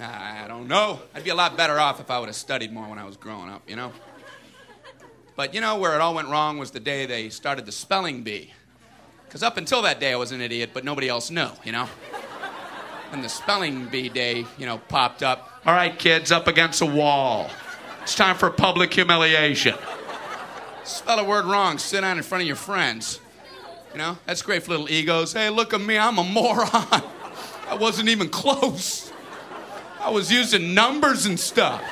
I don't know. I'd be a lot better off if I would have studied more when I was growing up, you know? But you know where it all went wrong was the day they started the spelling bee. Because up until that day I was an idiot, but nobody else knew, you know? And the spelling bee day, you know, popped up. All right, kids, up against a wall. It's time for public humiliation. Spell a word wrong, sit down in front of your friends. You know, that's great for little egos. Hey, look at me, I'm a moron. I wasn't even close. I was using numbers and stuff.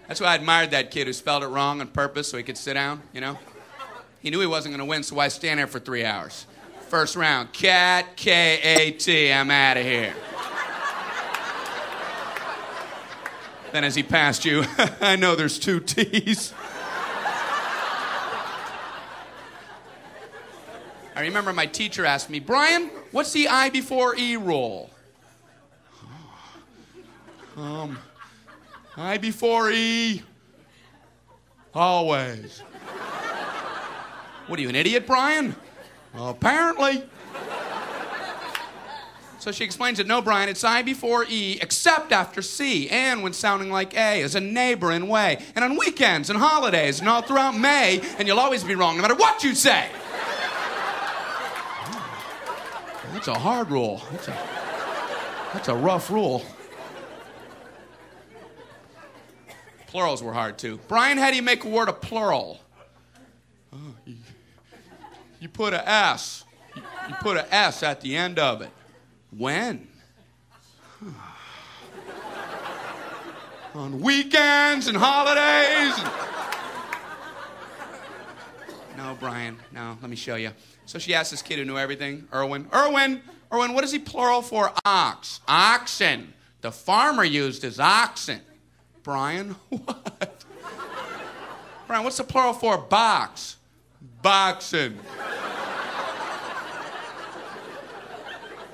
That's why I admired that kid who spelled it wrong on purpose so he could sit down, you know? He knew he wasn't going to win, so why stand there for 3 hours? First round, cat, K-A-T, I'm out of here. Then as he passed you, I know there's 2 T's. I remember my teacher asked me, Brian, what's the I before E rule? I before E, always. What are you, an idiot, Brian? Well, apparently. So she explains it, no, Brian, it's I before E, except after C, and when sounding like A, as a neighbor in way, and on weekends and holidays, and all throughout May, and you'll always be wrong no matter what you say. That's a hard rule. That's a rough rule. Plurals were hard, too. Brian, how do you make a word a plural? You put a S. You put a S at the end of it. When? On weekends and holidays. No, Brian, no, let me show you. So she asked this kid who knew everything, Erwin, what is he plural for ox? Oxen. The farmer used his oxen. Brian, what? Brian, what's the plural for box? Boxen.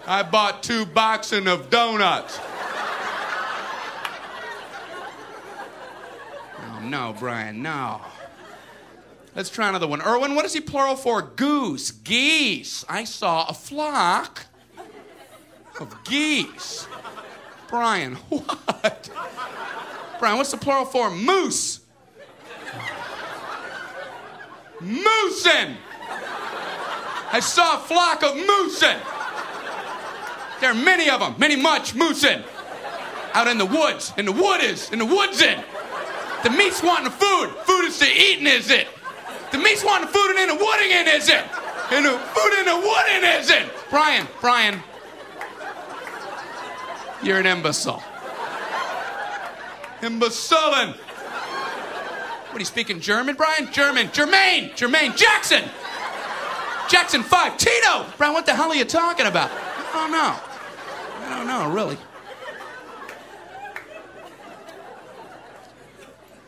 I bought 2 boxen of donuts. Oh, no, Brian, no. Let's try another one. Erwin, what is he plural for? Goose. Geese. I saw a flock of geese. Brian, what? Brian, what's the plural for? Moose. Moosin. I saw a flock of moosin. There are many of them, much moosin. Out in the woods, in the woodsin. The meat's wanting the food. Food is to eating, is it? The meat's wanting the food and in the wooding in, is it? And the food in the wooding, is it? Brian, you're an imbecile. Imbecilin'. What, are you speaking German, Brian? Jermaine Jackson. Jackson 5, Tito. Brian, what the hell are you talking about? I don't know, really.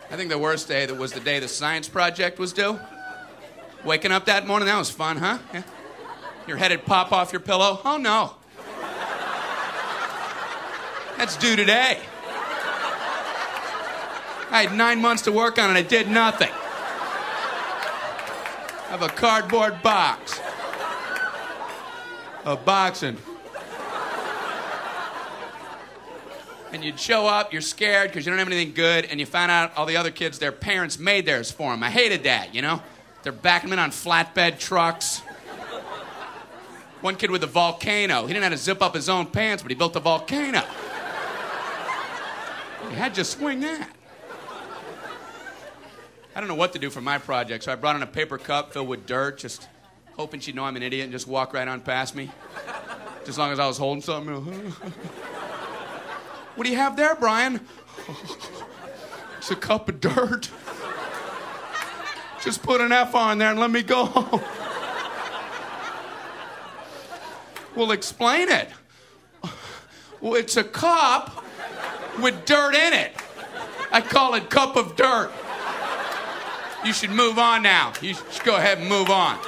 I think the worst day was the day the science project was due. Waking up that morning, that was fun, huh? Yeah. Your head would pop off your pillow. Oh, no. That's due today. I had 9 months to work on it. I did nothing. I have a cardboard box of boxing. And you'd show up, you're scared because you don't have anything good, and you find out all the other kids, their parents made theirs for them. I hated that, you know? They're backing them in on flatbed trucks. One kid with a volcano. He didn't have to zip up his own pants, but he built a volcano. You had to swing that. I don't know what to do for my project, so I brought in a paper cup filled with dirt, just hoping she'd know I'm an idiot and just walk right on past me. Just as long as I was holding something. What do you have there, Brian? It's a cup of dirt. Just put an F on there and let me go home. Well, explain it. Well, it's a cup with dirt in it. I call it cup of dirt. You should move on now. You should go ahead and move on.